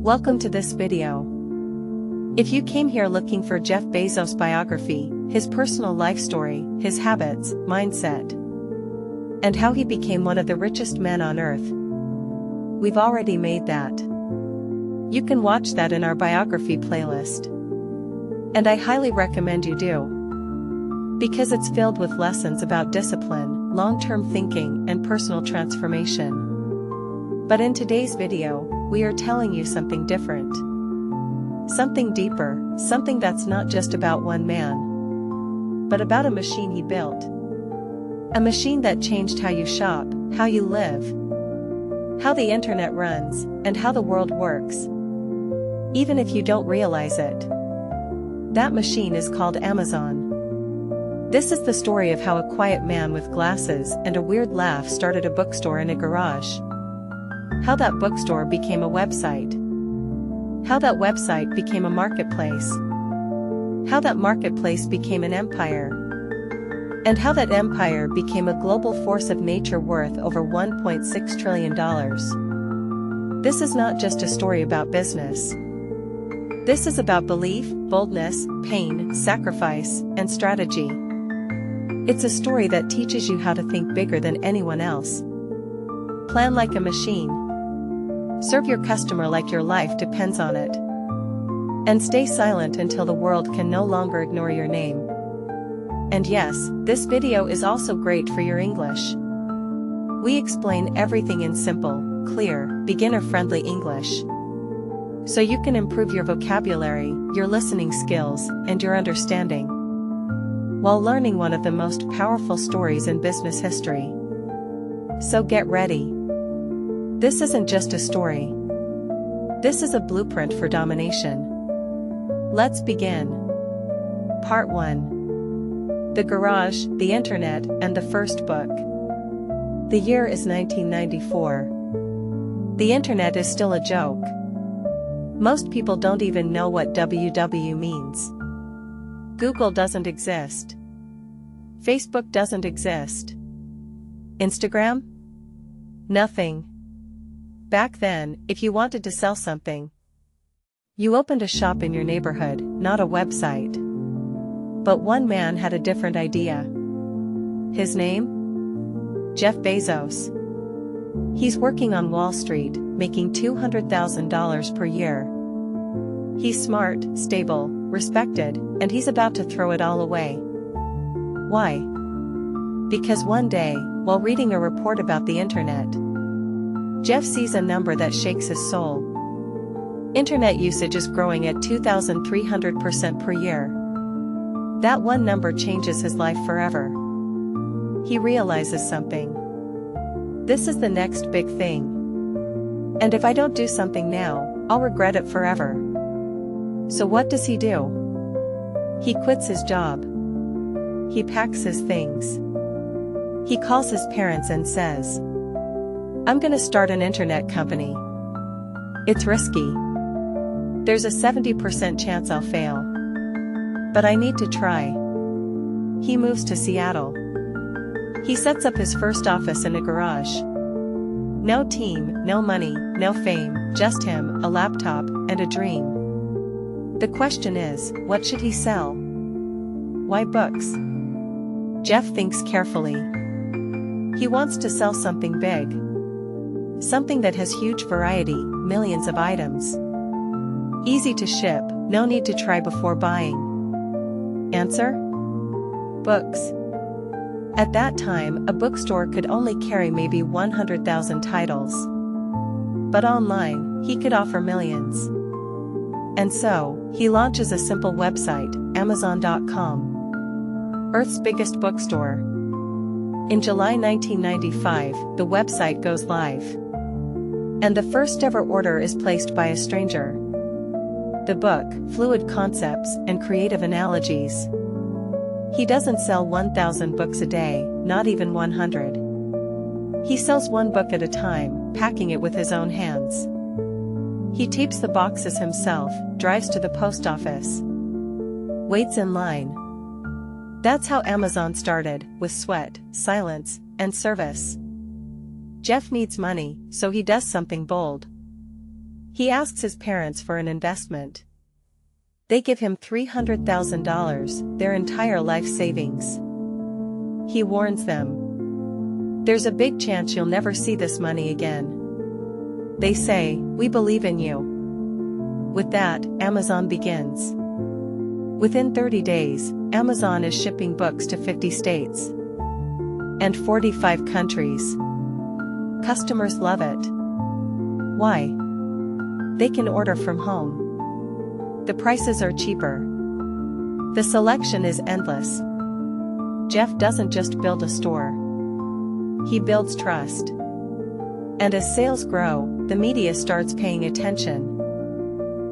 Welcome to this video. If you came here looking for Jeff Bezos' biography, his personal life story, his habits, mindset, and how he became one of the richest men on earth, we've already made that. You can watch that in our biography playlist. And I highly recommend you do. Because it's filled with lessons about discipline, long-term thinking, and personal transformation. But in today's video, we are telling you something different. Something deeper, something that's not just about one man, but about a machine he built. A machine that changed how you shop, how you live, how the internet runs, and how the world works. Even if you don't realize it. That machine is called Amazon. This is the story of how a quiet man with glasses and a weird laugh started a bookstore in a garage. How that bookstore became a website. How that website became a marketplace. How that marketplace became an empire. And how that empire became a global force of nature worth over $1.6 trillion. This is not just a story about business. This is about belief, boldness, pain, sacrifice, and strategy. It's a story that teaches you how to think bigger than anyone else. Plan like a machine. Serve your customer like your life depends on it. And stay silent until the world can no longer ignore your name. And yes, this video is also great for your English. We explain everything in simple, clear, beginner-friendly English. So you can improve your vocabulary, your listening skills, and your understanding, while learning one of the most powerful stories in business history. So get ready. This isn't just a story. This is a blueprint for domination. Let's begin. Part 1. The Garage, the Internet, and the First Book. The year is 1994. The Internet is still a joke. Most people don't even know what WW means. Google doesn't exist. Facebook doesn't exist. Instagram? Nothing. Back then, if you wanted to sell something, you opened a shop in your neighborhood, not a website. But one man had a different idea. His name? Jeff Bezos. He's working on Wall Street, making $200,000 per year. He's smart, stable, respected, and he's about to throw it all away. Why? Because one day, while reading a report about the internet, Jeff sees a number that shakes his soul. Internet usage is growing at 2,300% per year. That one number changes his life forever. He realizes something. This is the next big thing. And if I don't do something now, I'll regret it forever. So what does he do? He quits his job. He packs his things. He calls his parents and says, "I'm gonna start an internet company. It's risky. There's a 70% chance I'll fail. But I need to try." He moves to Seattle. He sets up his first office in a garage. No team, no money, no fame, just him, a laptop, and a dream. The question is, what should he sell? Why books? Jeff thinks carefully. He wants to sell something big. Something that has huge variety, millions of items. Easy to ship, no need to try before buying. Answer? Books. At that time, a bookstore could only carry maybe 100,000 titles. But online, he could offer millions. And so, he launches a simple website, Amazon.com. Earth's biggest bookstore. In July 1995, the website goes live. And the first ever order is placed by a stranger. The book, Fluid Concepts and Creative Analogies. He doesn't sell 1,000 books a day, not even 100. He sells one book at a time, packing it with his own hands. He tapes the boxes himself, drives to the post office, waits in line. That's how Amazon started, with sweat, silence, and service. Jeff needs money, so he does something bold. He asks his parents for an investment. They give him $300,000, their entire life savings. He warns them. There's a big chance you'll never see this money again. They say, we believe in you. With that, Amazon begins. Within 30 days, Amazon is shipping books to 50 states and 45 countries. Customers love it. Why? They can order from home. The prices are cheaper. The selection is endless. Jeff doesn't just build a store. He builds trust. And as sales grow, the media starts paying attention.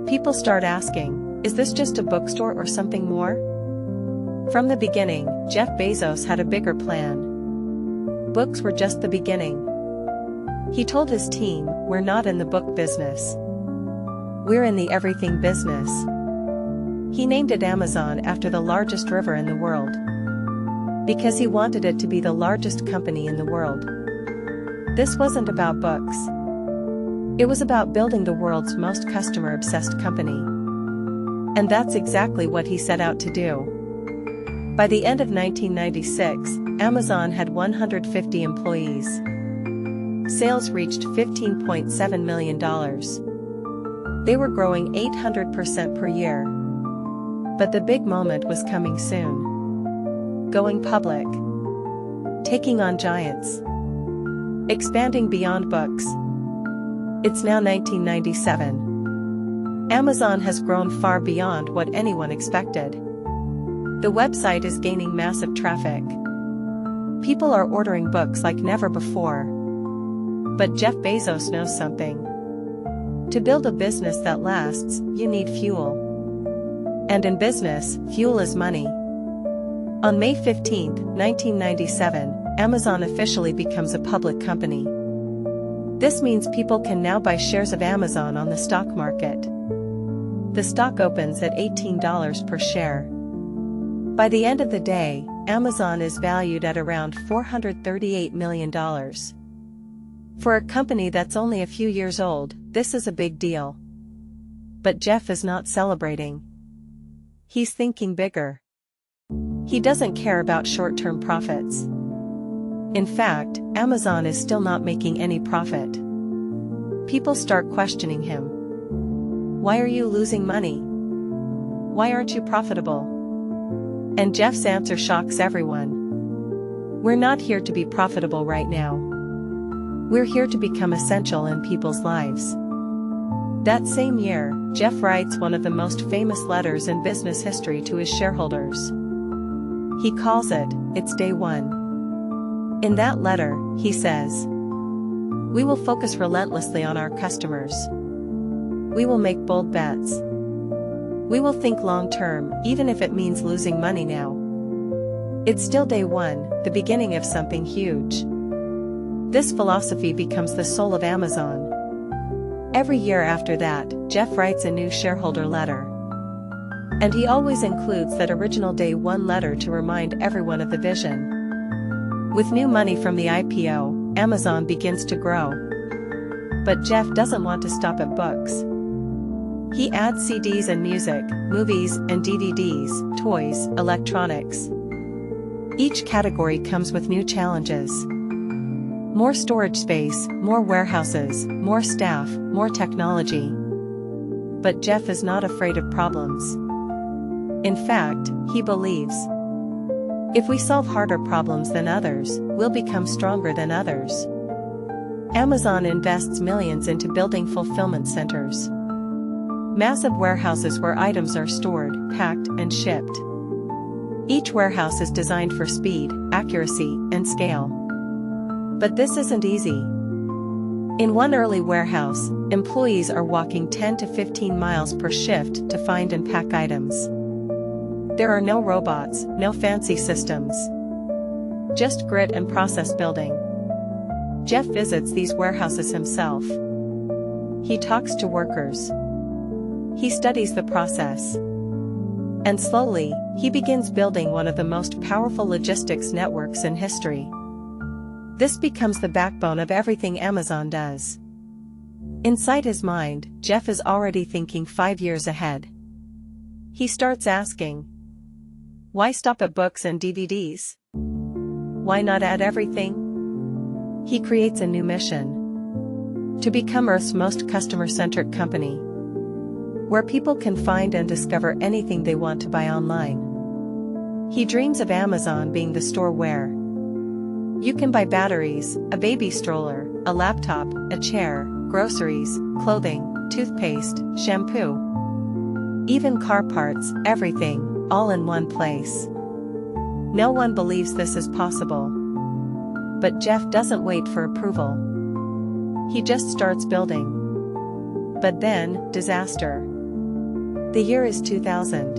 People start asking, is this just a bookstore or something more? From the beginning, Jeff Bezos had a bigger plan. Books were just the beginning. He told his team, we're not in the book business. We're in the everything business. He named it Amazon after the largest river in the world. Because he wanted it to be the largest company in the world. This wasn't about books. It was about building the world's most customer-obsessed company. And that's exactly what he set out to do. By the end of 1996, Amazon had 150 employees. Sales reached $15.7 million. They were growing 800% per year. But the big moment was coming soon. Going public. Taking on giants. Expanding beyond books. It's now 1997. Amazon has grown far beyond what anyone expected. The website is gaining massive traffic. People are ordering books like never before. But Jeff Bezos knows something. To build a business that lasts, you need fuel. And in business, fuel is money. On May 15, 1997, Amazon officially becomes a public company. This means people can now buy shares of Amazon on the stock market. The stock opens at $18 per share. By the end of the day, Amazon is valued at around $438 million. For a company that's only a few years old, this is a big deal. But Jeff is not celebrating. He's thinking bigger. He doesn't care about short-term profits. In fact, Amazon is still not making any profit. People start questioning him. Why are you losing money? Why aren't you profitable? And Jeff's answer shocks everyone. We're not here to be profitable right now. We're here to become essential in people's lives. That same year, Jeff writes one of the most famous letters in business history to his shareholders. He calls it, It's Day One. In that letter, he says, we will focus relentlessly on our customers. We will make bold bets. We will think long-term, even if it means losing money now. It's still day one, the beginning of something huge. This philosophy becomes the soul of Amazon. Every year after that, Jeff writes a new shareholder letter. And he always includes that original day one letter to remind everyone of the vision. With new money from the IPO, Amazon begins to grow. But Jeff doesn't want to stop at books. He adds CDs and music, movies and DVDs, toys, electronics. Each category comes with new challenges. More storage space, more warehouses, more staff, more technology. But Jeff is not afraid of problems. In fact, he believes, if we solve harder problems than others, we'll become stronger than others. Amazon invests millions into building fulfillment centers. Massive warehouses where items are stored, packed, and shipped. Each warehouse is designed for speed, accuracy, and scale. But this isn't easy. In one early warehouse, employees are walking 10 to 15 miles per shift to find and pack items. There are no robots, no fancy systems. Just grit and process building. Jeff visits these warehouses himself. He talks to workers. He studies the process. And slowly, he begins building one of the most powerful logistics networks in history. This becomes the backbone of everything Amazon does. Inside his mind, Jeff is already thinking 5 years ahead. He starts asking, why stop at books and DVDs? Why not add everything? He creates a new mission: to become Earth's most customer-centric company, where people can find and discover anything they want to buy online. He dreams of Amazon being the store where you can buy batteries, a baby stroller, a laptop, a chair, groceries, clothing, toothpaste, shampoo, even car parts, everything, all in one place. No one believes this is possible. But Jeff doesn't wait for approval. He just starts building. But then, disaster. The year is 2000.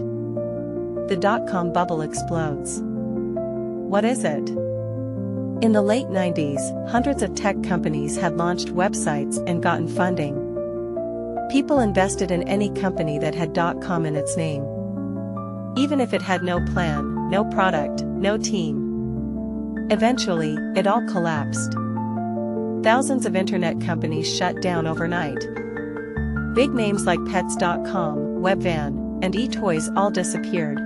The dot-com bubble explodes. What is it? In the late 90s, hundreds of tech companies had launched websites and gotten funding. People invested in any company that had .com in its name, even if it had no plan, no product, no team. Eventually, it all collapsed. Thousands of internet companies shut down overnight. Big names like Pets.com, Webvan, and eToys all disappeared.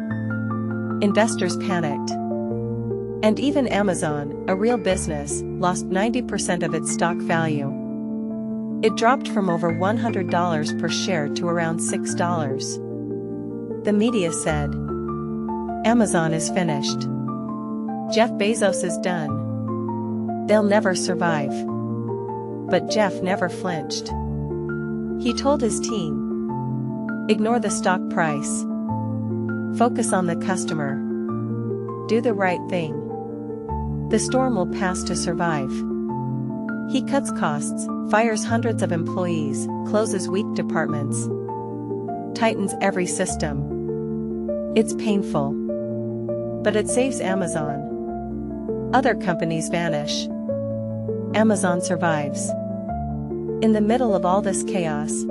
Investors panicked. And even Amazon, a real business, lost 90% of its stock value. It dropped from over $100 per share to around $6. The media said, Amazon is finished. Jeff Bezos is done. They'll never survive. But Jeff never flinched. He told his team, ignore the stock price. Focus on the customer. Do the right thing. The storm will pass to survive. He cuts costs, fires hundreds of employees, closes weak departments, tightens every system. It's painful. But it saves Amazon. Other companies vanish. Amazon survives. In the middle of all this chaos,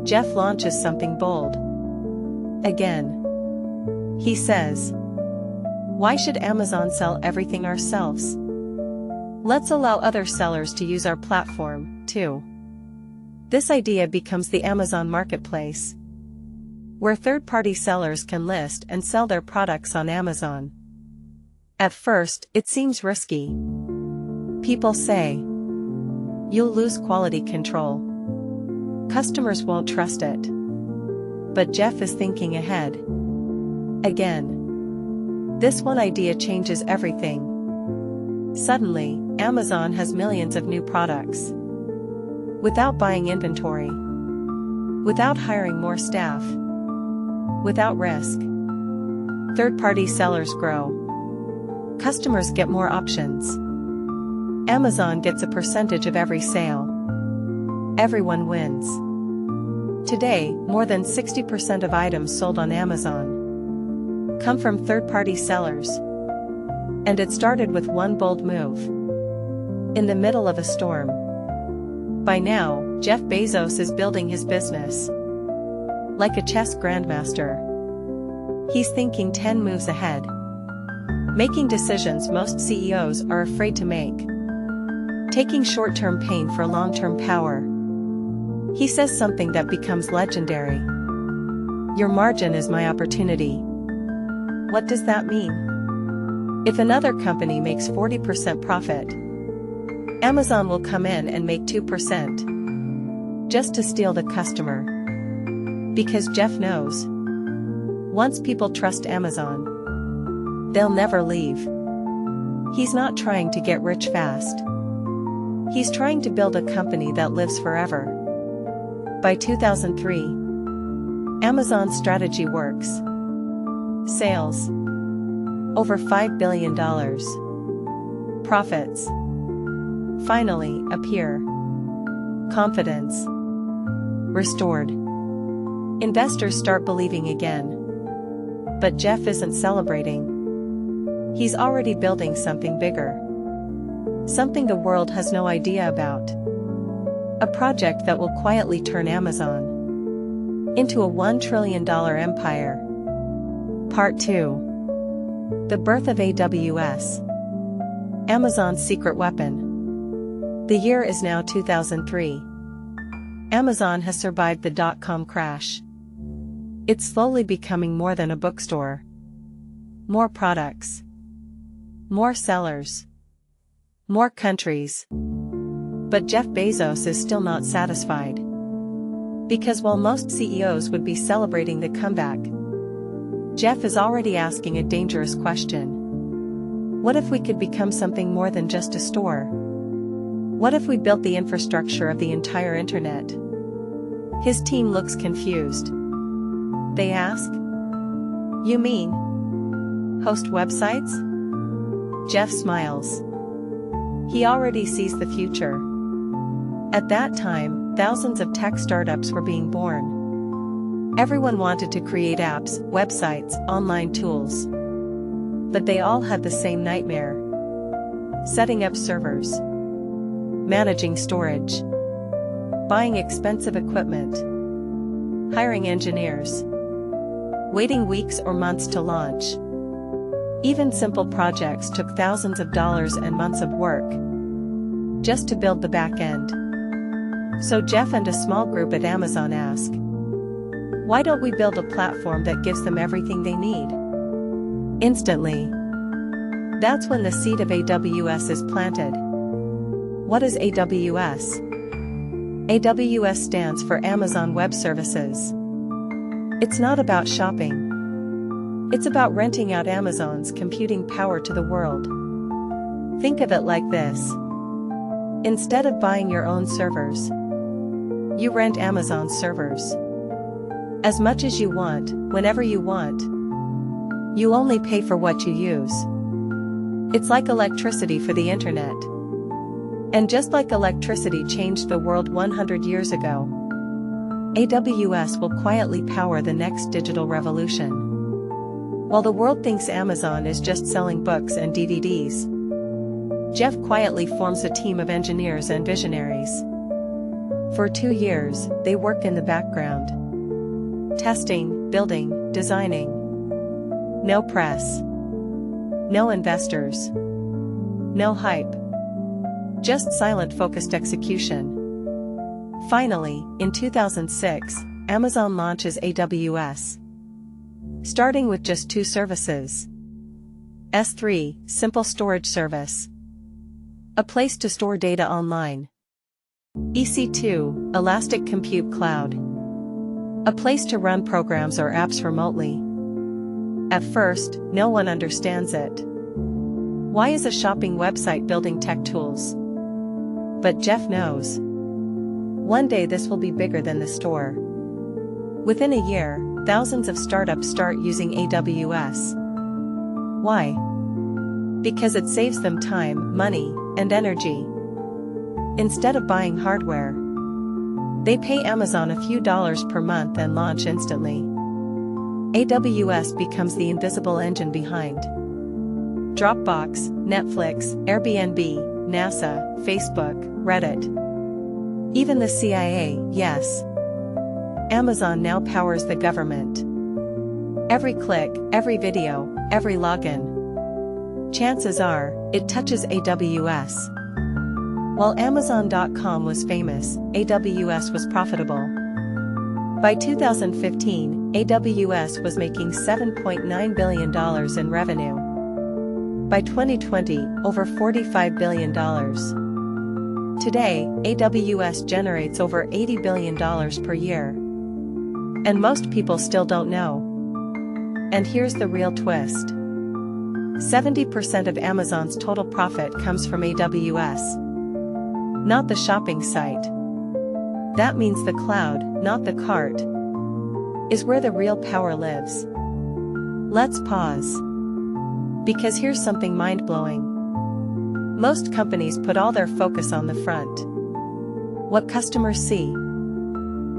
Jeff launches something bold. Again. He says, why should Amazon sell everything ourselves? Let's allow other sellers to use our platform, too. This idea becomes the Amazon Marketplace, where third-party sellers can list and sell their products on Amazon. At first, it seems risky. People say, you'll lose quality control. Customers won't trust it. But Jeff is thinking ahead. Again. This one idea changes everything. Suddenly, Amazon has millions of new products. Without buying inventory. Without hiring more staff. Without risk. Third-party sellers grow. Customers get more options. Amazon gets a percentage of every sale. Everyone wins. Today, more than 60% of items sold on Amazon come from third-party sellers. And it started with one bold move. In the middle of a storm. By now, Jeff Bezos is building his business. Like a chess grandmaster. He's thinking 10 moves ahead. Making decisions most CEOs are afraid to make. Taking short-term pain for long-term power. He says something that becomes legendary. Your margin is my opportunity. What does that mean? If another company makes 40% profit, Amazon will come in and make 2%. Just to steal the customer. Because Jeff knows. Once people trust Amazon, they'll never leave. He's not trying to get rich fast. He's trying to build a company that lives forever. By 2003, Amazon's strategy works. Sales. Over $5 billion. Profits. Finally appear. Confidence. Restored. Investors start believing again. But Jeff isn't celebrating. He's already building something bigger. Something the world has no idea about. A project that will quietly turn Amazon into a $1 trillion empire. Part 2. The birth of AWS. Amazon's secret weapon. The year is now 2003. Amazon has survived the dot-com crash. It's slowly becoming more than a bookstore. More products. More sellers. More countries. But Jeff Bezos is still not satisfied. Because while most CEOs would be celebrating the comeback, Jeff is already asking a dangerous question. What if we could become something more than just a store? What if we built the infrastructure of the entire internet? His team looks confused. They ask, "You mean host websites?" Jeff smiles. He already sees the future. At that time, thousands of tech startups were being born. Everyone wanted to create apps, websites, online tools. But they all had the same nightmare. Setting up servers. Managing storage. Buying expensive equipment. Hiring engineers. Waiting weeks or months to launch. Even simple projects took thousands of dollars and months of work just to build the back end. So Jeff and a small group at Amazon ask, why don't we build a platform that gives them everything they need? Instantly. That's when the seed of AWS is planted. What is AWS? AWS stands for Amazon Web Services. It's not about shopping. It's about renting out Amazon's computing power to the world. Think of it like this. Instead of buying your own servers, you rent Amazon's servers. As much as you want, whenever you want. You only pay for what you use. It's like electricity for the internet. And just like electricity changed the world 100 years ago, AWS will quietly power the next digital revolution. While the world thinks Amazon is just selling books and DVDs, Jeff quietly forms a team of engineers and visionaries. For 2 years, they work in the background. Testing, building, designing. No press. No investors. No hype. Just silent focused execution. Finally, in 2006, Amazon launches AWS. Starting with just 2 services. S3, Simple Storage Service. A place to store data online. EC2, Elastic Compute Cloud. A place to run programs or apps remotely. At first, no one understands it. Why is a shopping website building tech tools? But Jeff knows. One day this will be bigger than the store. Within a year, thousands of startups start using AWS. Why? Because it saves them time, money, and energy. Instead of buying hardware, they pay Amazon a few dollars per month and launch instantly. AWS becomes the invisible engine behind Dropbox, Netflix, Airbnb, NASA, Facebook, Reddit. Even the CIA, yes. Amazon now powers the government. Every click, every video, every login. Chances are, it touches AWS. While Amazon.com was famous, AWS was profitable. By 2015, AWS was making $7.9 billion in revenue. By 2020, over $45 billion. Today, AWS generates over $80 billion per year. And most people still don't know. And here's the real twist. 70% of Amazon's total profit comes from AWS. Not the shopping site. That means the cloud, not the cart, is where the real power lives. Let's pause. Because here's something mind-blowing. Most companies put all their focus on the front. What customers see.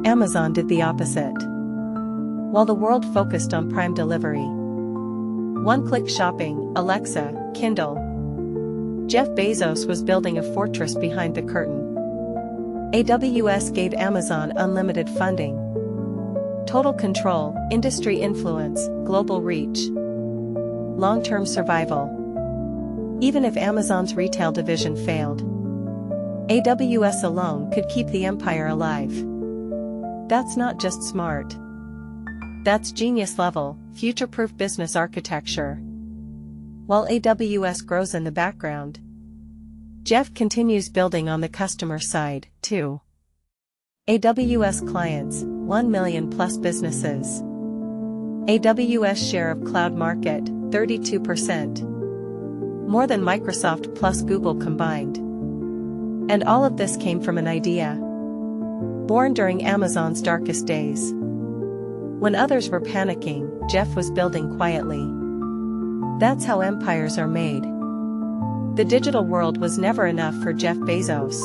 Amazon did the opposite. While the world focused on Prime delivery, one-click shopping, Alexa, Kindle, Jeff Bezos was building a fortress behind the curtain. AWS gave Amazon unlimited funding, total control, industry influence, global reach, long-term survival. Even if Amazon's retail division failed, AWS alone could keep the empire alive. That's not just smart. That's genius-level, future-proof business architecture. While AWS grows in the background, Jeff continues building on the customer side, too. AWS clients, 1 million plus businesses. AWS share of cloud market, 32%. More than Microsoft plus Google combined. And all of this came from an idea born during Amazon's darkest days. When others were panicking, Jeff was building quietly. That's how empires are made. The digital world was never enough for Jeff Bezos.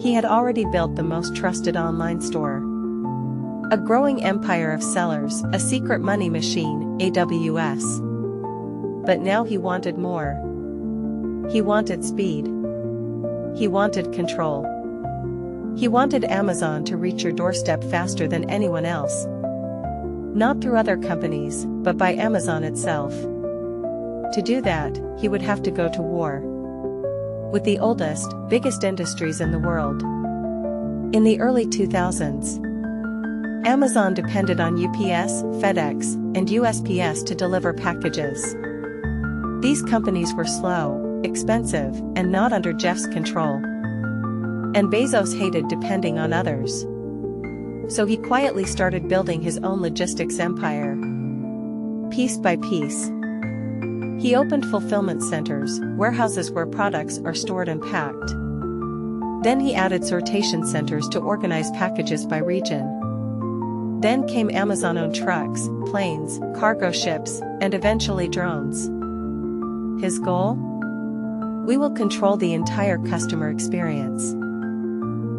He had already built the most trusted online store. A growing empire of sellers, a secret money machine, AWS. But now he wanted more. He wanted speed. He wanted control. He wanted Amazon to reach your doorstep faster than anyone else. Not through other companies, but by Amazon itself. To do that, he would have to go to war with the oldest, biggest industries in the world. In the early 2000s, Amazon depended on UPS, FedEx, and USPS to deliver packages. These companies were slow, expensive, and not under Jeff's control. And Bezos hated depending on others. So he quietly started building his own logistics empire. Piece by piece. He opened fulfillment centers, warehouses where products are stored and packed. Then he added sortation centers to organize packages by region. Then came Amazon-owned trucks, planes, cargo ships, and eventually drones. His goal? We will control the entire customer experience,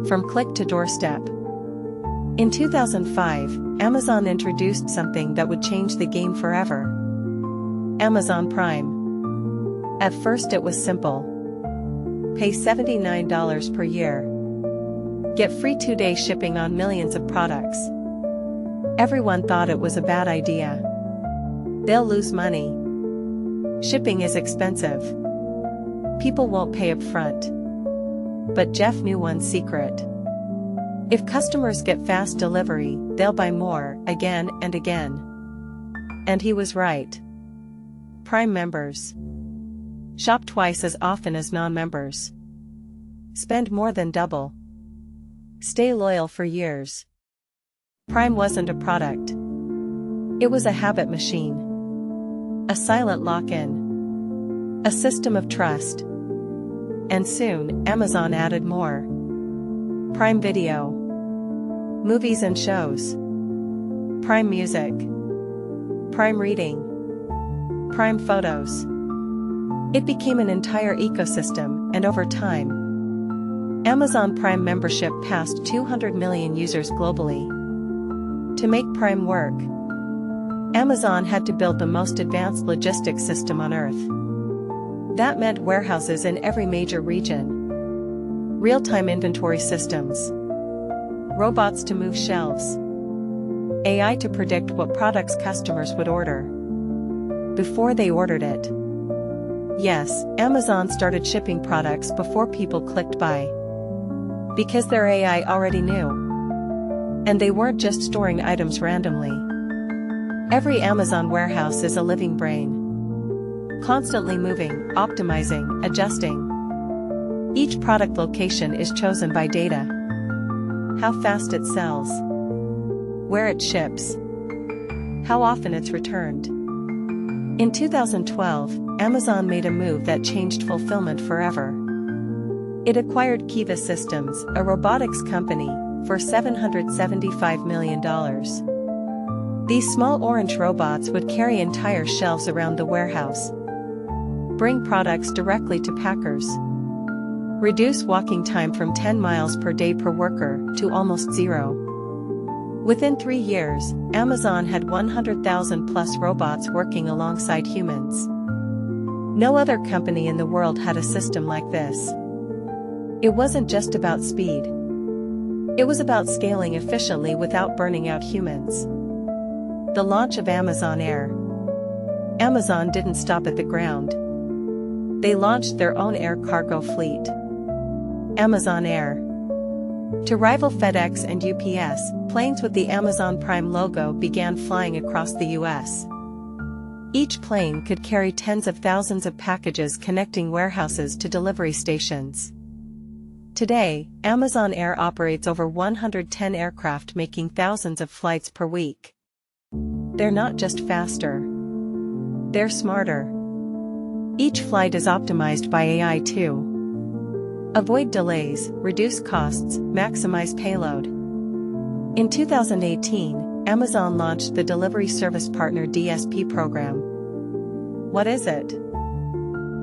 from click to doorstep. In 2005, Amazon introduced something that would change the game forever. Amazon Prime. At first it was simple. Pay $79 per year. Get free 2-day shipping on millions of products. Everyone thought it was a bad idea. They'll lose money. Shipping is expensive. People won't pay up front. But Jeff knew one secret. If customers get fast delivery, they'll buy more, again and again. And he was right. Prime members shop twice as often as non-members. Spend more than double. Stay loyal for years. Prime wasn't a product. It was a habit machine. A silent lock-in. A system of trust. And soon, Amazon added more. Prime Video. Movies and shows. Prime Music. Prime Reading. Prime Photos. It became an entire ecosystem, and over time, Amazon Prime membership passed 200 million users globally. To make Prime work, Amazon had to build the most advanced logistics system on Earth. That meant warehouses in every major region, real-time inventory systems, robots to move shelves, AI to predict what products customers would order before they ordered it. Yes, Amazon started shipping products before people clicked buy, because their AI already knew. And they weren't just storing items randomly. Every Amazon warehouse is a living brain, constantly moving, optimizing, adjusting. Each product location is chosen by data. How fast it sells, where it ships, how often it's returned. In 2012, Amazon made a move that changed fulfillment forever. It acquired Kiva Systems, a robotics company, for $775 million. These small orange robots would carry entire shelves around the warehouse, bring products directly to packers, reduce walking time from 10 miles per day per worker to almost zero. Within 3 years, Amazon had 100,000 plus robots working alongside humans. No other company in the world had a system like this. It wasn't just about speed. It was about scaling efficiently without burning out humans. The launch of Amazon Air. Amazon didn't stop at the ground. They launched their own air cargo fleet. Amazon Air. To rival FedEx and UPS, planes with the Amazon Prime logo began flying across the US. Each plane could carry tens of thousands of packages connecting warehouses to delivery stations. Today, Amazon Air operates over 110 aircraft making thousands of flights per week. They're not just faster. They're smarter. Each flight is optimized by AI too. Avoid delays, reduce costs, maximize payload. In 2018, Amazon launched the Delivery Service Partner DSP program. What is it?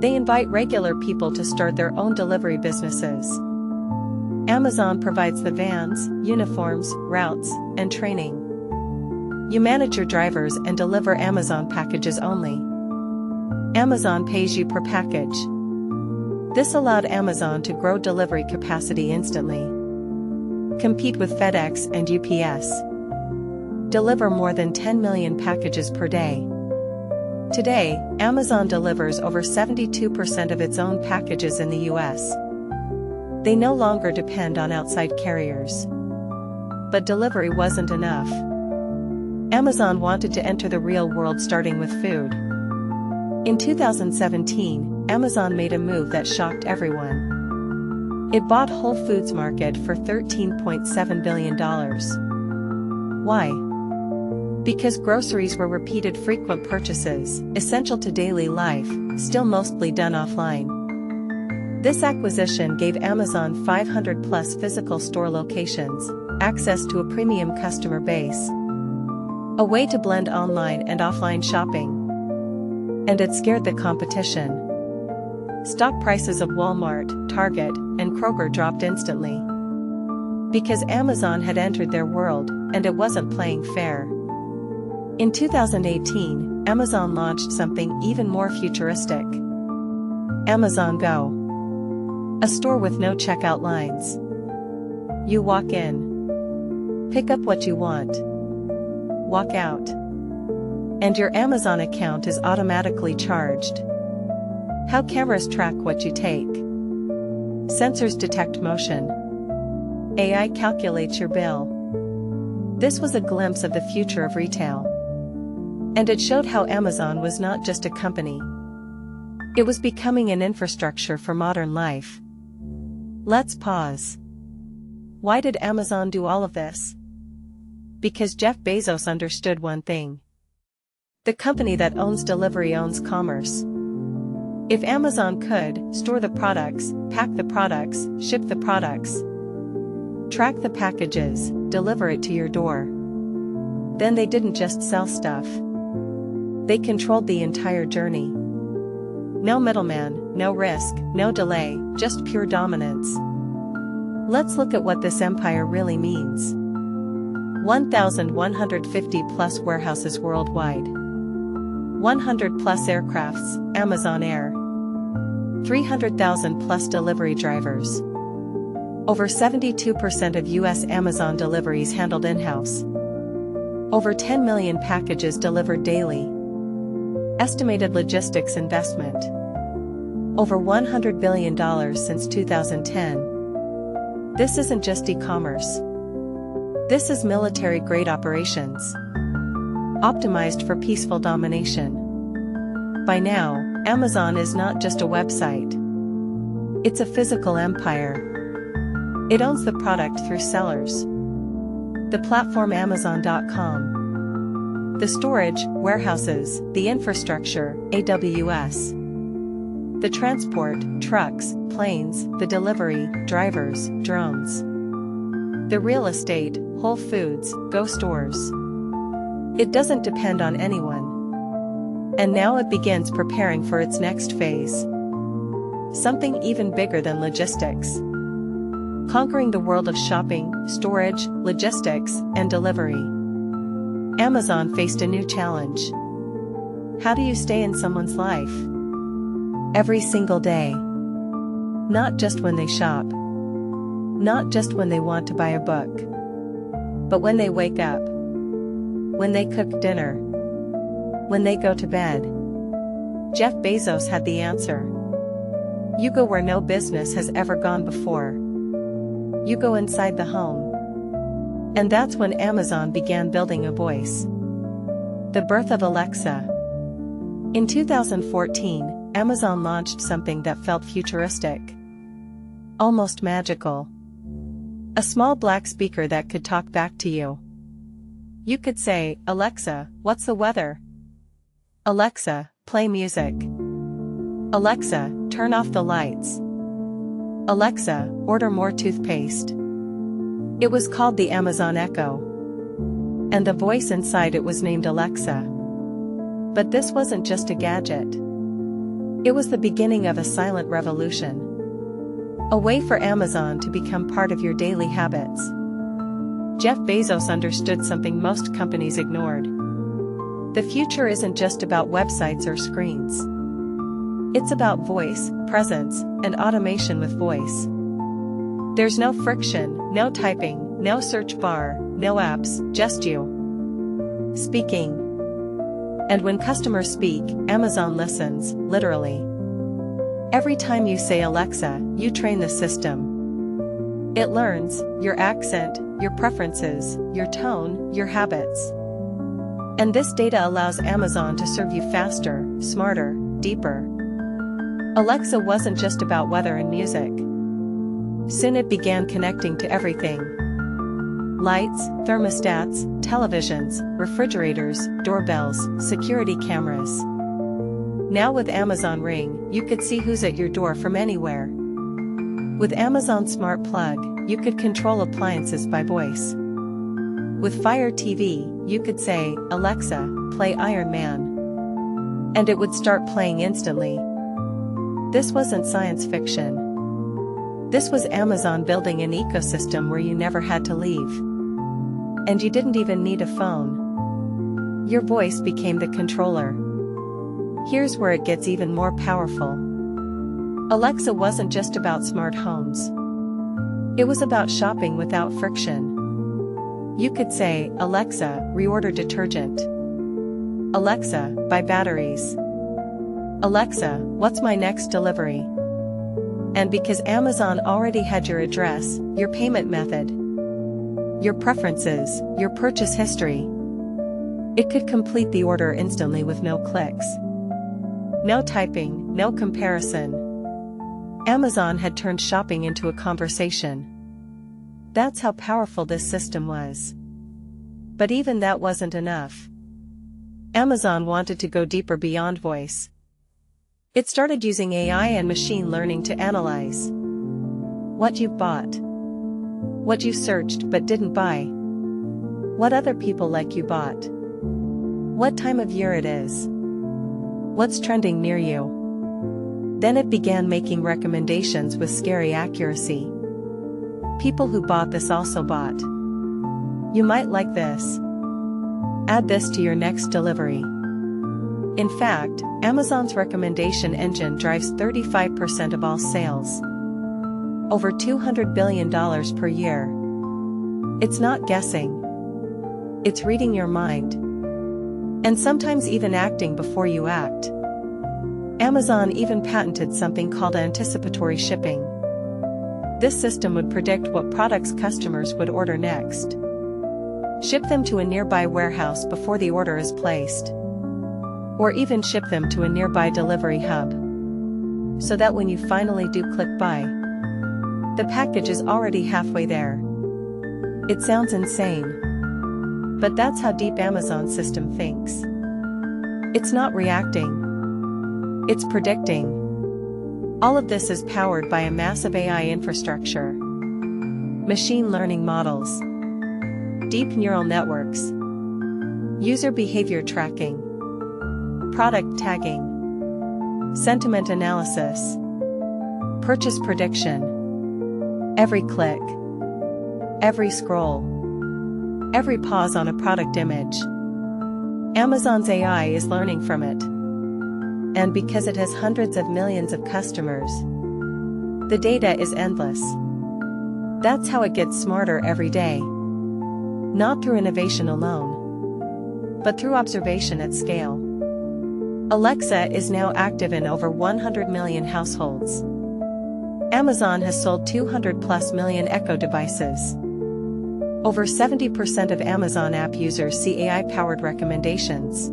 They invite regular people to start their own delivery businesses. Amazon provides the vans, uniforms, routes, and training. You manage your drivers and deliver Amazon packages only. Amazon pays you per package. This allowed Amazon to grow delivery capacity instantly. Compete with FedEx and UPS. Deliver more than 10 million packages per day. Today, Amazon delivers over 72% of its own packages in the US. They no longer depend on outside carriers. But delivery wasn't enough. Amazon wanted to enter the real world starting with food. In 2017, Amazon made a move that shocked everyone. It bought Whole Foods Market for $13.7 billion. Why? Because groceries were repeated frequent purchases, essential to daily life, still mostly done offline. This acquisition gave Amazon 500-plus physical store locations, access to a premium customer base, a way to blend online and offline shopping. And it scared the competition. Stock prices of Walmart, Target, and Kroger dropped instantly. Because Amazon had entered their world, and it wasn't playing fair. In 2018, Amazon launched something even more futuristic. Amazon Go. A store with no checkout lines. You walk in. Pick up what you want. Walk out. And your Amazon account is automatically charged. How cameras track what you take. Sensors detect motion. AI calculates your bill. This was a glimpse of the future of retail. And it showed how Amazon was not just a company. It was becoming an infrastructure for modern life. Let's pause. Why did Amazon do all of this? Because Jeff Bezos understood one thing. The company that owns delivery owns commerce. If Amazon could store the products, pack the products, ship the products, track the packages, deliver it to your door, then they didn't just sell stuff. They controlled the entire journey. No middleman, no risk, no delay, just pure dominance. Let's look at what this empire really means. 1,150 plus warehouses worldwide. 100 plus aircrafts, Amazon Air. 300,000 plus delivery drivers. Over 72% of US Amazon deliveries handled in-house. Over 10 million packages delivered daily. Estimated logistics investment. Over $100 billion since 2010. This isn't just e-commerce. This is military-grade operations. Optimized for peaceful domination. By now, Amazon is not just a website. It's a physical empire. It owns the product through sellers. The platform Amazon.com. The storage, warehouses, the infrastructure, AWS. The transport, trucks, planes, the delivery, drivers, drones. The real estate, Whole Foods, Go stores. It doesn't depend on anyone. And now it begins preparing for its next phase. Something even bigger than logistics. Conquering the world of shopping, storage, logistics, and delivery. Amazon faced a new challenge. How do you stay in someone's life? Every single day. Not just when they shop. Not just when they want to buy a book. But when they wake up. When they cook dinner. When they go to bed. Jeff Bezos had the answer. You go where no business has ever gone before. you go inside the home. And that's when Amazon began building a voice. The birth of Alexa. In 2014, Amazon launched something that felt futuristic. Almost magical. A small black speaker that could talk back to you. You could say, "Alexa, what's the weather? Alexa, play music. Alexa, turn off the lights. Alexa, order more toothpaste." It was called the Amazon Echo. And the voice inside it was named Alexa. But this wasn't just a gadget. It was the beginning of a silent revolution. A way for Amazon to become part of your daily habits. Jeff Bezos understood something most companies ignored. The future isn't just about websites or screens. It's about voice, presence, and automation with voice. There's no friction, no typing, no search bar, no apps, just you speaking. And when customers speak, Amazon listens, literally. Every time you say Alexa, you train the system. It learns your accent, your preferences, your tone, your habits. And this data allows Amazon to serve you faster, smarter, deeper. Alexa wasn't just about weather and music. Soon it began connecting to everything. Lights, thermostats, televisions, refrigerators, doorbells, security cameras. Now with Amazon Ring, you could see who's at your door from anywhere. With Amazon Smart Plug, you could control appliances by voice. With Fire TV, you could say, "Alexa, play Iron Man." And it would start playing instantly. This wasn't science fiction. This was Amazon building an ecosystem where you never had to leave. And you didn't even need a phone. Your voice became the controller. Here's where it gets even more powerful. Alexa wasn't just about smart homes. It was about shopping without friction. You could say, "Alexa, reorder detergent. Alexa, buy batteries. Alexa, what's my next delivery?" And because Amazon already had your address, your payment method, your preferences, your purchase history, it could complete the order instantly with no clicks. No typing, no comparison. Amazon had turned shopping into a conversation. That's how powerful this system was. But even that wasn't enough. Amazon wanted to go deeper beyond voice. It started using AI and machine learning to analyze what you've bought, what you searched but didn't buy, what other people like you bought, what time of year it is, what's trending near you. Then it began making recommendations with scary accuracy. People who bought this also bought. You might like this. Add this to your next delivery. In fact, Amazon's recommendation engine drives 35% of all sales. Over $200 billion per year. It's not guessing. It's reading your mind. And sometimes even acting before you act. Amazon even patented something called anticipatory shipping. This system would predict what products customers would order next. Ship them to a nearby warehouse before the order is placed. Or even ship them to a nearby delivery hub. So that when you finally do click buy, the package is already halfway there. It sounds insane. But that's how deep Amazon's system thinks. It's not reacting. It's predicting. All of this is powered by a massive AI infrastructure. Machine learning models. Deep neural networks. User behavior tracking. Product tagging. Sentiment analysis. Purchase prediction. Every click. Every scroll. Every pause on a product image. Amazon's AI is learning from it. And because it has hundreds of millions of customers, the data is endless. That's how it gets smarter every day. Not through innovation alone, but through observation at scale. Alexa is now active in over 100 million households. Amazon has sold 200 plus million Echo devices. Over 70% of Amazon app users see AI-powered recommendations.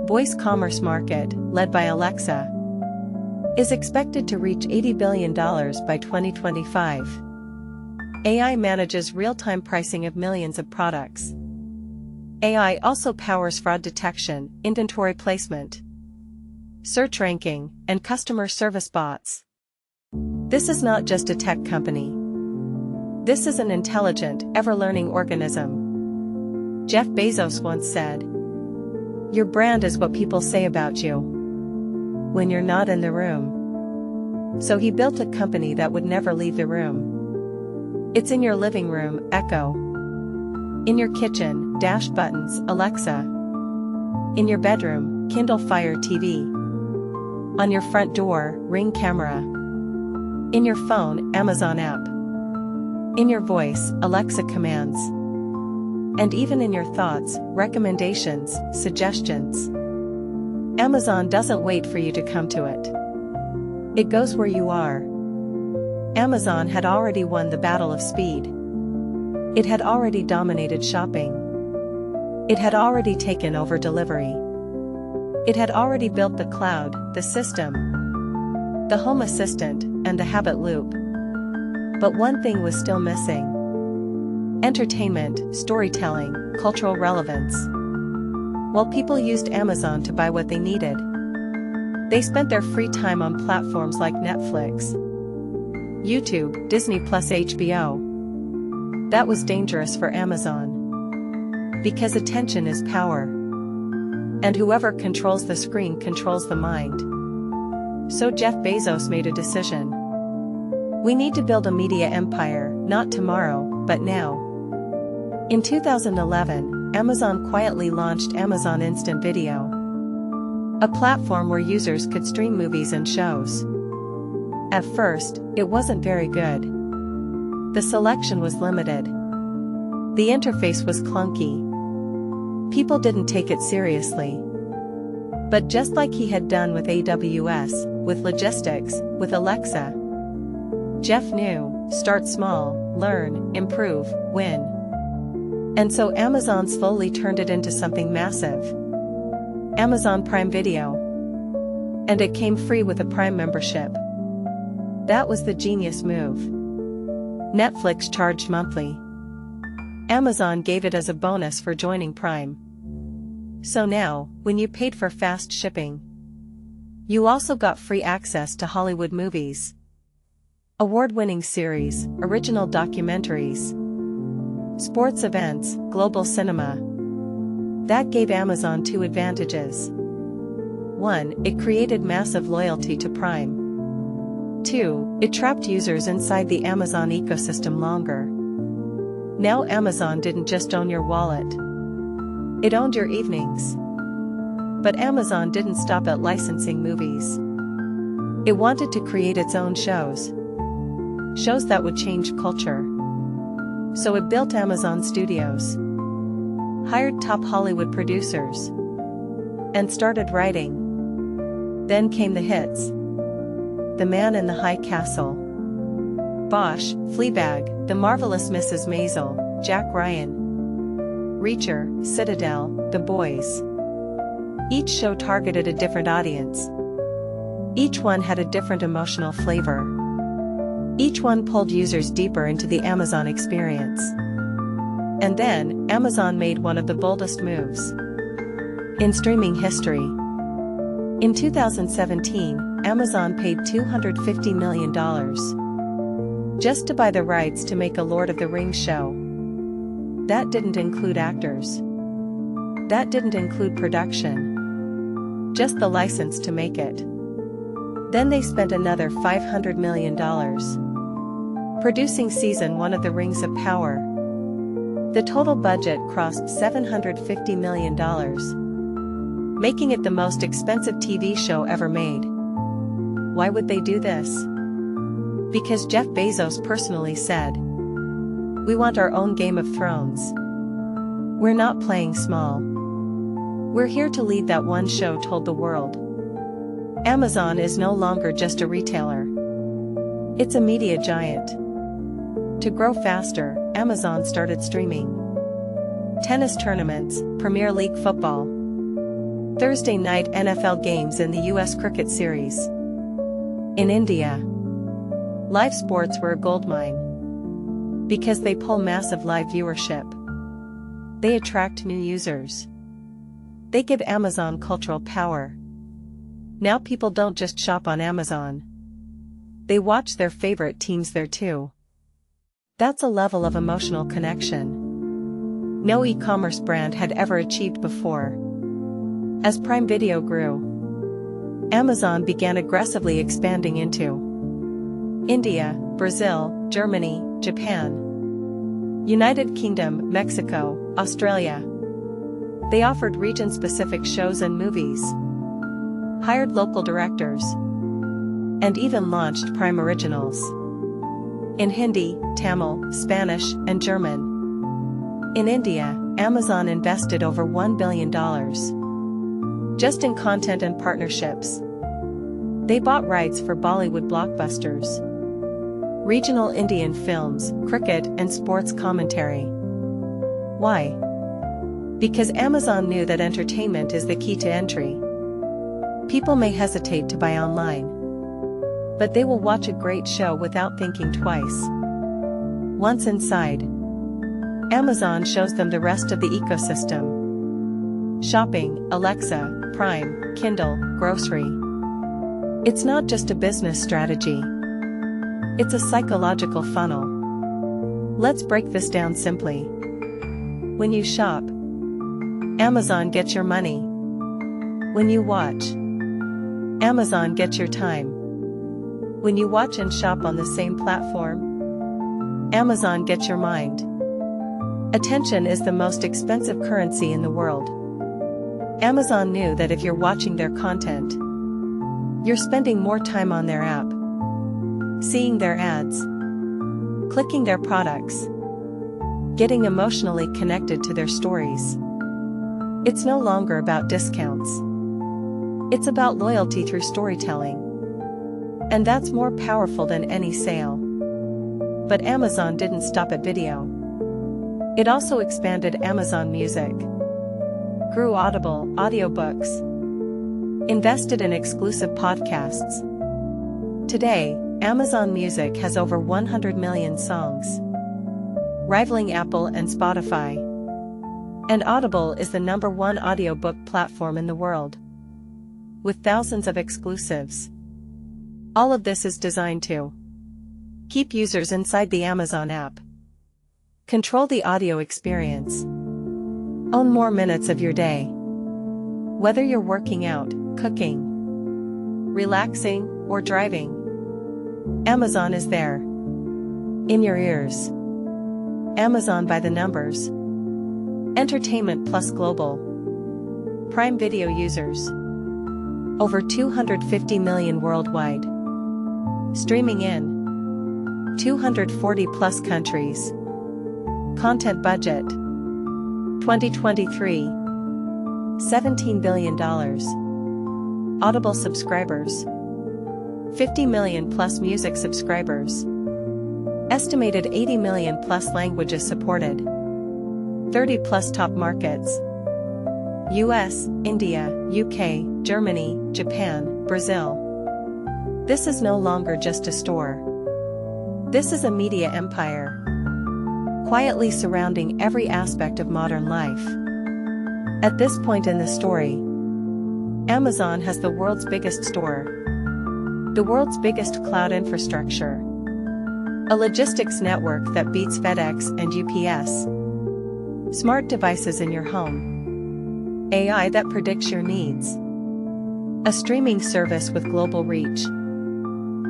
Voice commerce market, led by Alexa, is expected to reach $80 billion by 2025. AI manages real-time pricing of millions of products. AI also powers fraud detection, inventory placement, search ranking, and customer service bots. This is not just a tech company. This is an intelligent, ever-learning organism. Jeff Bezos once said, "Your brand is what people say about you when you're not in the room." So he built a company that would never leave the room. It's in your living room, Echo. In your kitchen, dash buttons, Alexa. In your bedroom, Kindle Fire TV. On your front door, Ring camera. In your phone, Amazon app. In your voice, Alexa commands. And even in your thoughts, recommendations, suggestions. Amazon doesn't wait for you to come to it. It goes where you are. Amazon had already won the battle of speed. It had already dominated shopping. It had already taken over delivery. It had already built the cloud, the system, the home assistant, and the habit loop. But one thing was still missing: entertainment, storytelling, cultural relevance. While people used Amazon to buy what they needed, they spent their free time on platforms like Netflix, YouTube, Disney Plus, HBO. That was dangerous for Amazon. Because attention is power. And whoever controls the screen controls the mind. So Jeff Bezos made a decision. We need to build a media empire, not tomorrow, but now. In 2011, Amazon quietly launched Amazon Instant Video, a platform where users could stream movies and shows. At first, it wasn't very good. The selection was limited. The interface was clunky. People didn't take it seriously. But just like he had done with AWS, with logistics, with Alexa, Jeff knew: start small, learn, improve, win. And so Amazon slowly turned it into something massive. Amazon Prime Video. And it came free with a Prime membership. That was the genius move. Netflix charged monthly. Amazon gave it as a bonus for joining Prime. So now, when you paid for fast shipping, you also got free access to Hollywood movies, award-winning series, original documentaries, sports events, global cinema. That gave Amazon two advantages. 1, it created massive loyalty to Prime. 2, it trapped users inside the Amazon ecosystem longer. Now Amazon didn't just own your wallet. It owned your evenings. But Amazon didn't stop at licensing movies. It wanted to create its own shows. Shows that would change culture. So it built Amazon Studios, hired top Hollywood producers, and started writing. Then came the hits. The Man in the High Castle, Bosch, Fleabag, The Marvelous Mrs. Maisel, Jack Ryan, Reacher, Citadel, The Boys. Each show targeted a different audience. Each one had a different emotional flavor. Each one pulled users deeper into the Amazon experience. And then, Amazon made one of the boldest moves in streaming history. In 2017, Amazon paid $250 million just to buy the rights to make a Lord of the Rings show. That didn't include actors. That didn't include production. Just the license to make it. Then they spent another $500 million producing season 1 of The Rings of Power. The total budget crossed $750 million, making it the most expensive TV show ever made. Why would they do this? Because Jeff Bezos personally said, "We want our own Game of Thrones. We're not playing small. We're here to lead." That one show told the world. Amazon is no longer just a retailer. It's a media giant. To grow faster, Amazon started streaming tennis tournaments, Premier League football, Thursday night NFL games and the US cricket series. In India, live sports were a goldmine because they pull massive live viewership. They attract new users. They give Amazon cultural power. Now people don't just shop on Amazon. They watch their favorite teams there too. That's a level of emotional connection no e-commerce brand had ever achieved before. As Prime Video grew, Amazon began aggressively expanding into India, Brazil, Germany, Japan, United Kingdom, Mexico, Australia. They offered region-specific shows and movies, hired local directors, and even launched Prime Originals in Hindi, Tamil, Spanish, and German. In India, Amazon invested over $1 billion just in content and partnerships. They bought rights for Bollywood blockbusters, regional Indian films, cricket, and sports commentary. Why? Because Amazon knew that entertainment is the key to entry. People may hesitate to buy online, but they will watch a great show without thinking twice. Once inside, Amazon shows them the rest of the ecosystem. Shopping, Alexa, Prime, Kindle, grocery. It's not just a business strategy. It's a psychological funnel. Let's break this down simply. When you shop, Amazon gets your money. When you watch, Amazon gets your time. When you watch and shop on the same platform, Amazon gets your mind. Attention is the most expensive currency in the world. Amazon knew that if you're watching their content, you're spending more time on their app, seeing their ads, clicking their products, getting emotionally connected to their stories. It's no longer about discounts. It's about loyalty through storytelling. And that's more powerful than any sale. But Amazon didn't stop at video. It also expanded Amazon Music, grew Audible audiobooks, invested in exclusive podcasts. Today, Amazon Music has over 100 million songs, rivaling Apple and Spotify. And Audible is the #1 audiobook platform in the world, with thousands of exclusives. All of this is designed to keep users inside the Amazon app, control the audio experience, own more minutes of your day. Whether you're working out, cooking, relaxing, or driving, Amazon is there. In your ears. Amazon by the numbers. Entertainment plus global. Prime Video users. Over 250 million worldwide. Streaming in 240 plus countries. Content budget 2023 $17 billion. Audible subscribers 50 million plus music subscribers. Estimated 80 million plus languages supported. 30 plus top markets: US, India, UK, Germany, Japan, Brazil. This is no longer just a store. This is a media empire, quietly surrounding every aspect of modern life. At this point in the story, Amazon has the world's biggest store, the world's biggest cloud infrastructure, a logistics network that beats FedEx and UPS, smart devices in your home, AI that predicts your needs, a streaming service with global reach,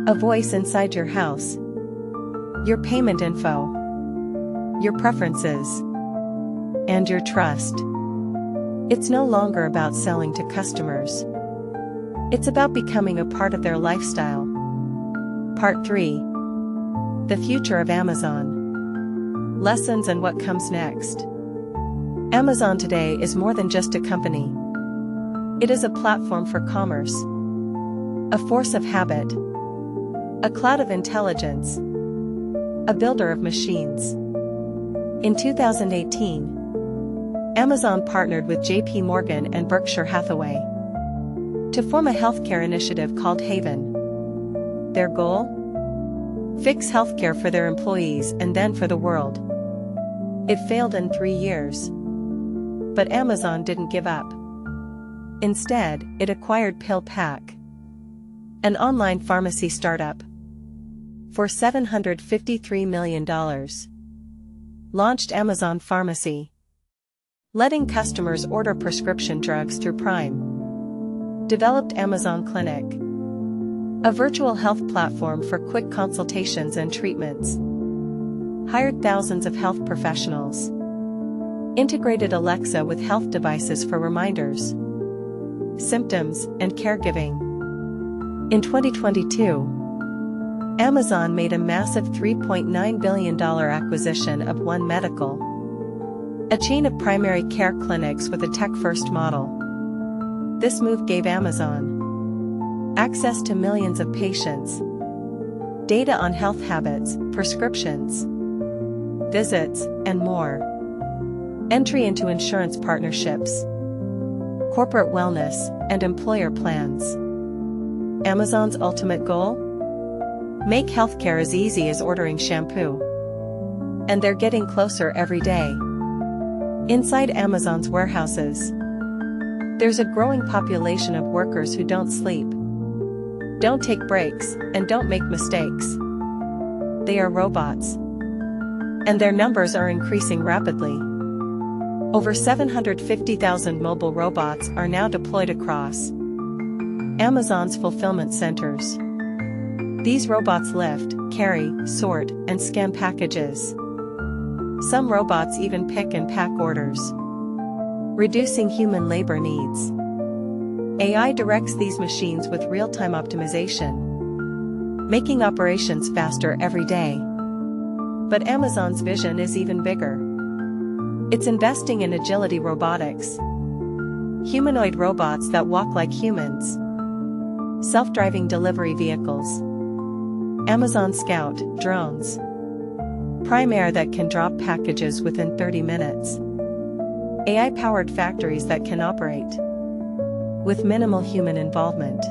a voice inside your house, your payment info, your preferences, and your trust. It's no longer about selling to customers. It's about becoming a part of their lifestyle. Part 3. The future of Amazon. Lessons and what comes next. Amazon today is more than just a company. It is a platform for commerce, a force of habit, A cloud of intelligence. A builder of machines. In 2018, Amazon partnered with JP Morgan and Berkshire Hathaway to form a healthcare initiative called Haven. Their goal? Fix healthcare for their employees and then for the world. It failed in 3 years. But Amazon didn't give up. Instead, it acquired PillPack, an online pharmacy startup, for $753 million. Launched Amazon Pharmacy, letting customers order prescription drugs through Prime. Developed Amazon Clinic, a virtual health platform for quick consultations and treatments. Hired thousands of health professionals. Integrated Alexa with health devices for reminders, symptoms, and caregiving. In 2022, Amazon made a massive $3.9 billion acquisition of One Medical, a chain of primary care clinics with a tech-first model. This move gave Amazon access to millions of patients, data on health habits, prescriptions, visits, and more. Entry into insurance partnerships, corporate wellness, and employer plans. Amazon's ultimate goal? Make healthcare as easy as ordering shampoo. And they're getting closer every day. Inside Amazon's warehouses, there's a growing population of workers who don't sleep, don't take breaks, and don't make mistakes. They are robots. And their numbers are increasing rapidly. Over 750,000 mobile robots are now deployed across Amazon's fulfillment centers. These robots lift, carry, sort, and scan packages. Some robots even pick and pack orders, reducing human labor needs. AI directs these machines with real-time optimization, making operations faster every day. But Amazon's vision is even bigger. It's investing in agility robotics, humanoid robots that walk like humans, self-driving delivery vehicles, Amazon Scout drones, Prime Air that can drop packages within 30 minutes, AI-powered factories that can operate with minimal human involvement.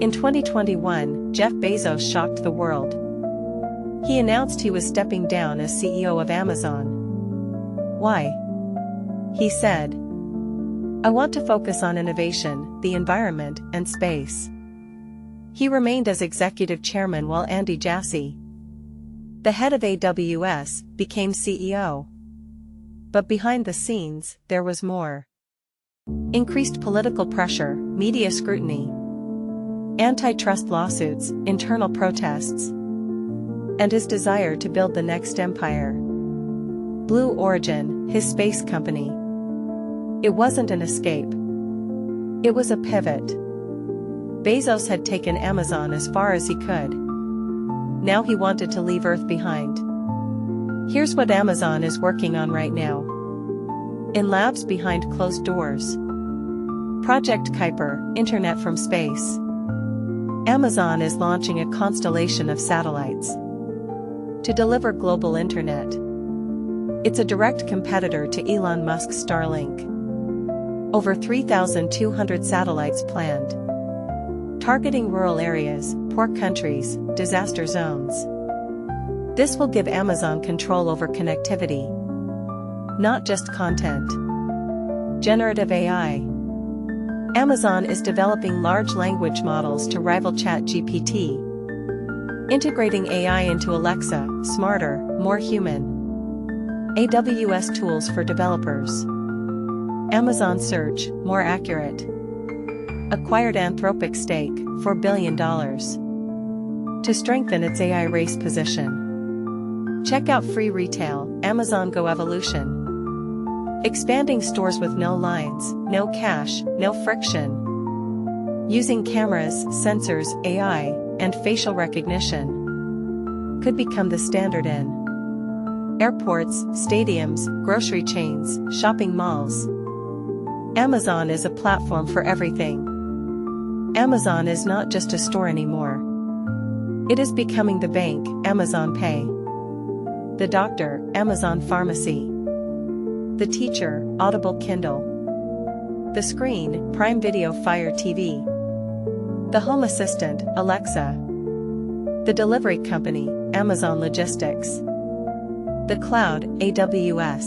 In 2021, Jeff Bezos shocked the world. He announced he was stepping down as CEO of Amazon. Why? He said, "I want to focus on innovation, the environment, and space." He remained as executive chairman while Andy Jassy, the head of AWS, became CEO. But behind the scenes, there was more. Increased political pressure, media scrutiny, antitrust lawsuits, internal protests, and his desire to build the next empire. Blue Origin, his space company. It wasn't an escape. It was a pivot. Bezos had taken Amazon as far as he could. Now he wanted to leave Earth behind. Here's what Amazon is working on right now. In labs behind closed doors. Project Kuiper, Internet from Space. Amazon is launching a constellation of satellites to deliver global internet. It's a direct competitor to Elon Musk's Starlink. Over 3,200 satellites planned, targeting rural areas, poor countries, disaster zones. This will give Amazon control over connectivity, not just content. Generative AI. Amazon is developing large language models to rival ChatGPT, integrating AI into Alexa, smarter, more human. AWS tools for developers. Amazon Search, more accurate. Acquired Anthropic stake, $4 billion. To strengthen its AI race position. Check out free retail, Amazon Go Evolution. Expanding stores with no lines, no cash, no friction. Using cameras, sensors, AI, and facial recognition. Could become the standard in airports, stadiums, grocery chains, shopping malls. Amazon is a platform for everything. Amazon is not just a store anymore. It is becoming the bank, Amazon Pay. The doctor, Amazon Pharmacy. The teacher, Audible Kindle. The screen, Prime Video Fire TV. The home assistant, Alexa. The delivery company, Amazon Logistics. The cloud, AWS.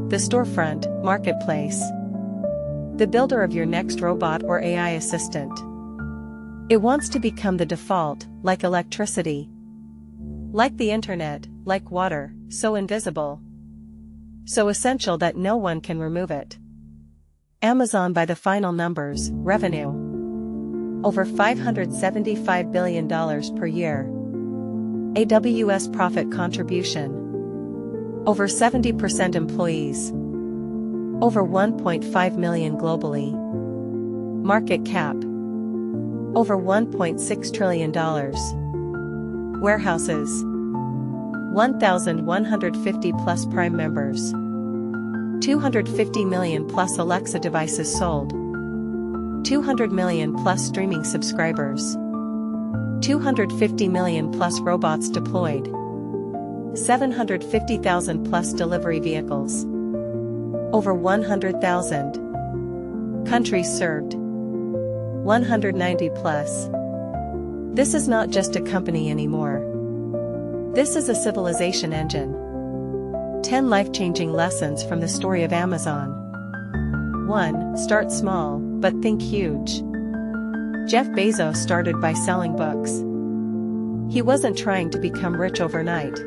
The storefront, Marketplace. The builder of your next robot or AI assistant. It wants to become the default, like electricity. Like the internet, like water, so invisible. So essential that no one can remove it. Amazon by the final numbers, revenue. Over $575 billion per year. AWS profit contribution. Over 70% employees. Over 1.5 million globally. Market cap. Over $1.6 trillion. Warehouses. 1,150 plus Prime members. 250 million plus Alexa devices sold. 200 million plus streaming subscribers. 250 million plus robots deployed. 750,000 plus delivery vehicles. Over 100,000. Countries served. 190 plus. This is not just a company anymore. This is a civilization engine. 10 life-changing lessons from the story of Amazon. 1. Start small, but think huge. Jeff Bezos started by selling books. He wasn't trying to become rich overnight.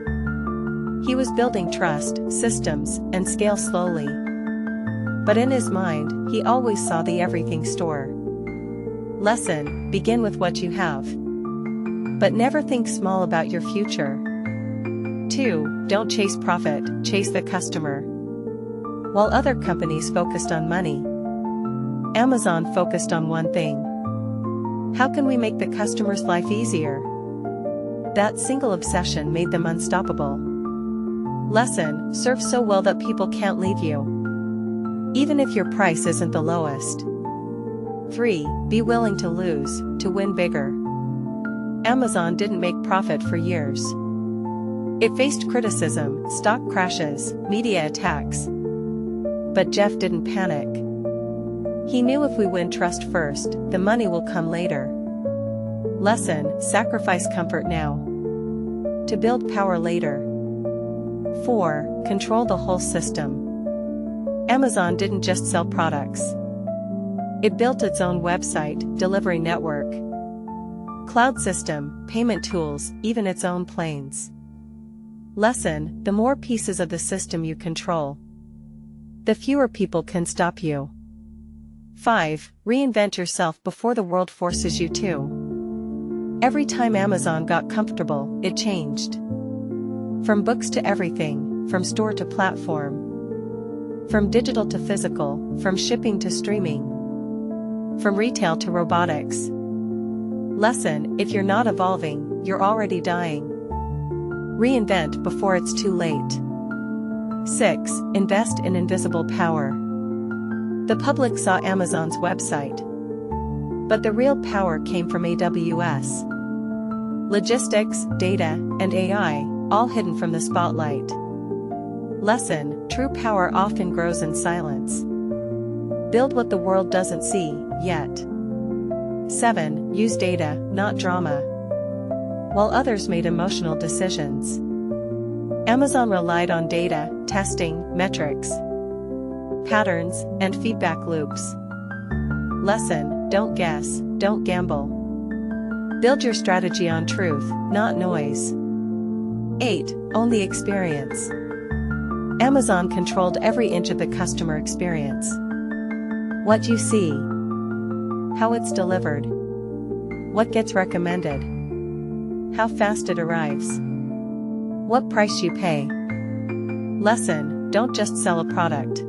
He was building trust, systems, and scale slowly. But in his mind, he always saw the everything store. Lesson: begin with what you have. But never think small about your future. 2. Don't chase profit, chase the customer. While other companies focused on money, Amazon focused on one thing. How can we make the customer's life easier? That single obsession made them unstoppable. Lesson: serve so well that people can't leave you. Even if your price isn't the lowest. 3. Be willing to lose, to win bigger. Amazon didn't make profit for years. It faced criticism, stock crashes, media attacks. But Jeff didn't panic. He knew if we win trust first, the money will come later. Lesson: sacrifice comfort now, to build power later. 4. Control the whole system. Amazon didn't just sell products. It built its own website, delivery network, cloud system, payment tools, even its own planes. Lesson: the more pieces of the system you control, the fewer people can stop you. 5. Reinvent yourself before the world forces you to. Every time Amazon got comfortable, it changed. From books to everything, from store to platform. From digital to physical, from shipping to streaming. From retail to robotics. Lesson: if you're not evolving, you're already dying. Reinvent before it's too late. 6. Invest in invisible power. The public saw Amazon's website. But the real power came from AWS. Logistics, data, and AI, all hidden from the spotlight. Lesson: true power often grows in silence. Build what the world doesn't see, yet. 7. Use data, not drama. While others made emotional decisions, Amazon relied on data, testing, metrics, patterns, and feedback loops. Lesson: don't guess, don't gamble. Build your strategy on truth, not noise. 8. Own the experience. Amazon controlled every inch of the customer experience. What you see, how it's delivered, what gets recommended, how fast it arrives, what price you pay. Lesson: don't just sell a product.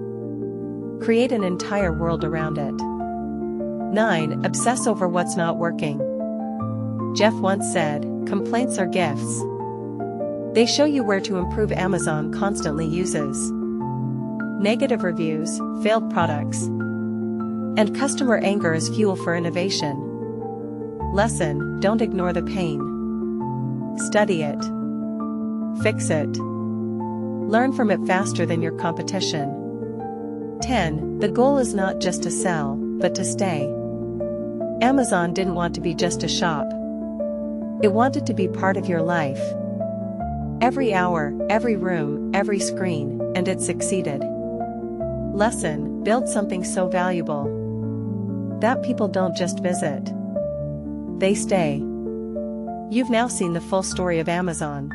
Create an entire world around it. 9. Obsess over what's not working. Jeff once said, complaints are gifts. They show you where to improve. Amazon constantly uses negative reviews, failed products, and customer anger as fuel for innovation. Lesson: don't ignore the pain. Study it. Fix it. Learn from it faster than your competition. 10. The goal is not just to sell, but to stay. Amazon didn't want to be just a shop. It wanted to be part of your life. Every hour, every room, every screen, and it succeeded. Lesson: build something so valuable that people don't just visit. They stay. You've now seen the full story of Amazon.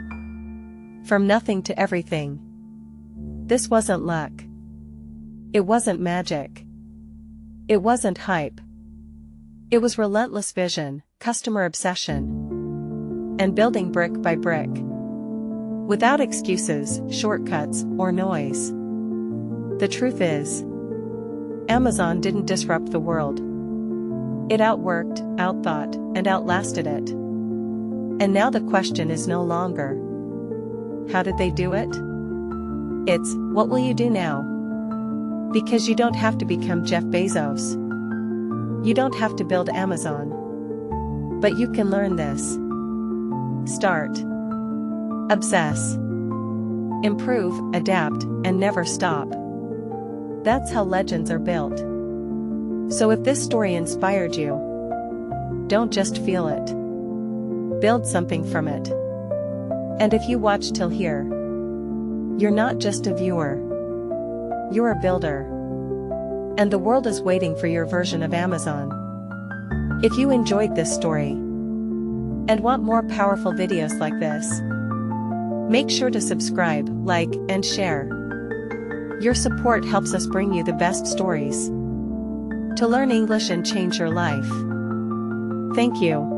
From nothing to everything. This wasn't luck. It wasn't magic. It wasn't hype. It was relentless vision, customer obsession, and building brick by brick. Without excuses, shortcuts, or noise. The truth is, Amazon didn't disrupt the world. It outworked, outthought, and outlasted it. And now the question is no longer, how did they do it? It's, what will you do now? Because you don't have to become Jeff Bezos. You don't have to build Amazon. But you can learn this. Start. Obsess. Improve, adapt, and never stop. That's how legends are built. So if this story inspired you, don't just feel it. Build something from it. And if you watched till here, you're not just a viewer. You're a builder. And the world is waiting for your version of Amazon. If you enjoyed this story and want more powerful videos like this, make sure to subscribe, like, and share. Your support helps us bring you the best stories to learn English and change your life. Thank you.